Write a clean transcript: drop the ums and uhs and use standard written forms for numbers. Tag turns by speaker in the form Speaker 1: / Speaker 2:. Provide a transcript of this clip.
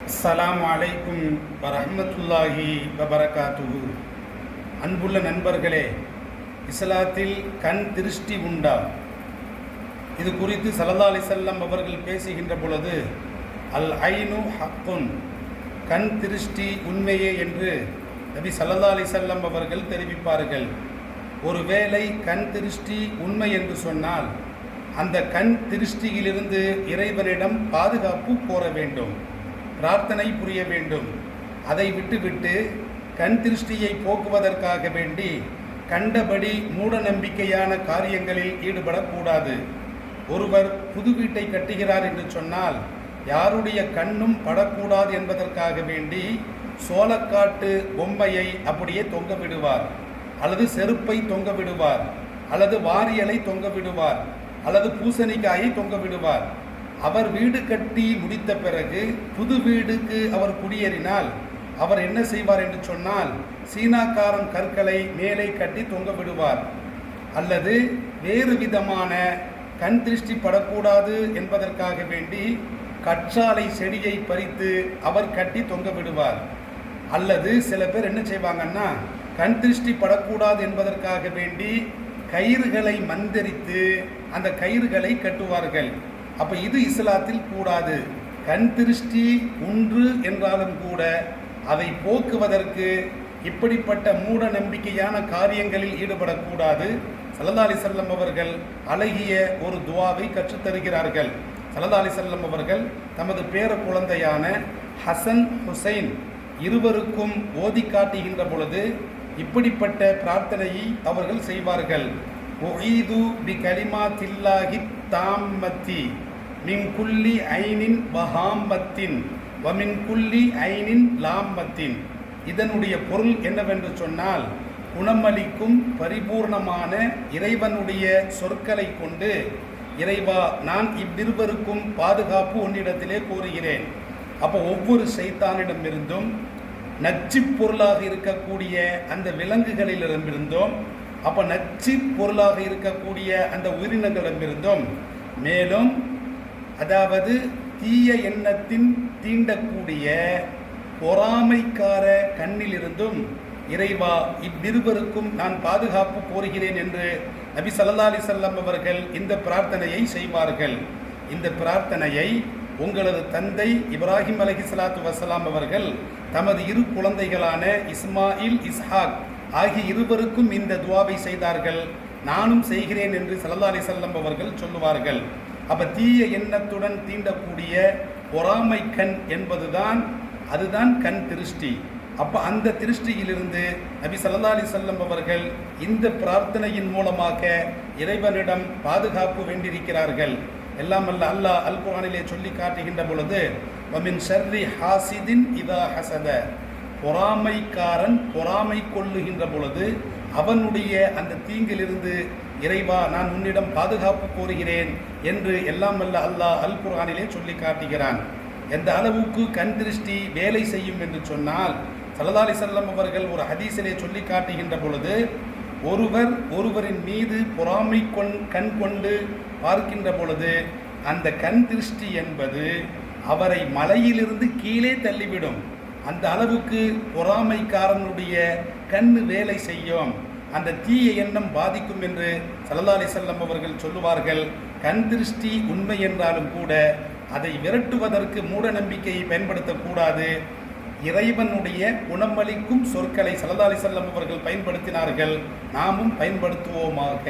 Speaker 1: அஸ்ஸலாமு அலைக்கும் வரஹ்மத்துல்லாஹி வபரகாத்துஹு. அன்புள்ள நண்பர்களே, இஸ்லாத்தில் கண் திருஷ்டி உண்டா? இது குறித்து ஸல்லல்லாஹு அலைஹி வஸல்லம் அவர்கள் பேசுகின்ற பொழுது, அல் ஐனு ஹக்குன், கண் திருஷ்டி உண்மையே என்று நபி ஸல்லல்லாஹு அலைஹி வஸல்லம் அவர்கள் தெரிவிப்பார்கள். ஒருவேளை கண் திருஷ்டி உண்மை என்று சொன்னால் அந்த கண் திருஷ்டியிலிருந்து இறைவனிடம் பாதுகாப்பு கோர வேண்டும், பிரார்த்தனை புரிய வேண்டும். அதை விட்டுவிட்டு கண் திருஷ்டியை போக்குவதற்காக வேண்டி கண்டபடி மூட நம்பிக்கையான காரியங்களில் ஈடுபடக்கூடாது. ஒருவர் புது வீட்டை கட்டுகிறார் என்று சொன்னால் யாருடைய கண்ணும் படக்கூடாது என்பதற்காக வேண்டி சோளக்காட்டு பொம்மையை அப்படியே தொங்க விடுவார், அல்லது செருப்பை தொங்க விடுவார், அல்லது வாரியலை தொங்க விடுவார், அல்லது பூசணிக்காயை தொங்க விடுவார். அவர் வீடு கட்டி முடித்த பிறகு புது வீடுக்கு அவர் குடியேறினால் அவர் என்ன செய்வார் என்று சொன்னால் சீனாக்காரன் கற்களை மேலே கட்டி தொங்க விடுவார், அல்லது வேறு விதமான கண் திருஷ்டி படக்கூடாது என்பதற்காக வேண்டி கற்றாழை செடியை பறித்து அவர் கட்டி தொங்க விடுவார். அல்லது சில பேர் என்ன செய்வாங்கன்னா கண் திருஷ்டி படக்கூடாது என்பதற்காக வேண்டி கயிறுகளை மந்திரித்து அந்த கயிறுகளை கட்டுவார்கள். அப்போ இது இஸ்லாத்தில் கூடாது. கண் திருஷ்டி உண்டு என்றாலும் கூட அதை போக்குவதற்கு இப்படிப்பட்ட மூட நம்பிக்கையான காரியங்களில் ஈடுபடக்கூடாது. ஸல்லல்லாஹு அலைஹி வஸல்லம் அவர்கள் அழகிய ஒரு துஆவை கற்றுத்தருகிறார்கள். ஸல்லல்லாஹு அலைஹி வஸல்லம் அவர்கள் தமது பேர குழந்தையான ஹசன் ஹுசைன் இருவருக்கும் ஓதி காட்டுகின்ற பொழுது இப்படிப்பட்ட பிரார்த்தனையை அவர்கள் செய்வார்கள். உஈது பி கலிமாத்தில்லாஹி தாம்மத்தி மின் குல்லி ஐனின் வஹாம்மத்தின் வமின் குல்லி ஐனின் லாம்மத்தின். இதனுடைய பொருள் என்னவென்று சொன்னால், குணமளிக்கும் பரிபூர்ணமான இறைவனுடைய சொற்களை கொண்டு, இறைவா நான் இவ்விருவருக்கும் பாதுகாப்பு உன்னிடத்திலே கோருகிறேன். அப்போ ஒவ்வொரு சைத்தானிடமிருந்தும் நச்சு பொருளாக இருக்கக்கூடிய அந்த விலங்குகளிலிருந்தும், அப்போ நச்சு பொருளாக இருக்கக்கூடிய அந்த உயிரினங்களிடமிருந்தும், மேலும் அதாவது தீய எண்ணத்தின் தீண்டக்கூடிய பொறாமைக்கார கண்ணிலிருந்தும் இறைவா இவ்விருவருக்கும் நான் பாதுகாப்பு கோருகிறேன் என்று நபி ஸல்லல்லாஹு அலைஹி வஸல்லம் அவர்கள் இந்த பிரார்த்தனையை செய்வார்கள். இந்த பிரார்த்தனையை உங்களது தந்தை இப்ராஹிம் அலைஹிஸ்ஸலாத்து வஸ்ஸலாம் அவர்கள் தமது இரு குழந்தைகளான இஸ்மாயில் இஸ்ஹாக் ஆகிய இருவருக்கும் இந்த துஆவை செய்தார்கள். நானும் செய்கிறேன் என்று ஸல்லல்லாஹு அலைஹி வஸல்லம் அவர்கள் சொல்லுவார்கள். அப்போ தீய எண்ணத்துடன் தீண்டக்கூடிய பொறாமை கண் என்பதுதான் அதுதான் கண் திருஷ்டி. அப்போ அந்த திருஷ்டியிலிருந்து நபி ஸல்லல்லாஹு அலைஹி வஸல்லம் அவர்கள் இந்த பிரார்த்தனையின் மூலமாக இறைவனிடம் பாதுகாப்பு வேண்டியிருக்கிறார்கள். எல்லாம் அல்ல அல்லாஹ் அல் குர்ஆனிலே சொல்லி காட்டுகின்ற பொழுது, வமின் ஷர்ரி ஹாசிதின் இதா ஹசத, பொறாமைக்காரன் பொறாமை கொள்ளுகின்ற பொழுது அவனுடைய அந்த தீங்கிலிருந்து இறைவா நான் உன்னிடம் பாதுகாப்பு கோருகிறேன் என்று எல்லாம் அல்ல அல்லாஹ் அல் குர்ஆனிலே சொல்லி காட்டுகிறான். எந்த அளவுக்கு கண் திருஷ்டி வேலை செய்யும் என்று சொன்னால், ஸல்லல்லாஹு அலைஹி வஸல்லம் அவர்கள் ஒரு ஹதீஸிலே சொல்லி காட்டுகின்ற பொழுது, ஒருவரின் மீது பொறாமை கண் கொண்டு பார்க்கின்ற பொழுது அந்த கண் திருஷ்டி என்பது அவரை மலையிலிருந்து கீழே தள்ளிவிடும். அந்த அளவுக்கு பொறாமைக்காரனுடைய கண் வேலை செய்யும், அந்த தீய எண்ணம் பாதிக்கும் என்று ஸல்லல்லாஹு அலைஹி வஸல்லம் அவர்கள் சொல்லுவார்கள். கண் திருஷ்டி உண்மை என்றாலும் கூட அதை விரட்டுவதற்கு மூட நம்பிக்கையை பயன்படுத்தக்கூடாது. இறைவனுடைய குணமளிக்கும் சொற்களை ஸல்லல்லாஹு அலைஹி வஸல்லம் அவர்கள் பயன்படுத்தினார்கள். நாமும் பயன்படுத்துவோமாக.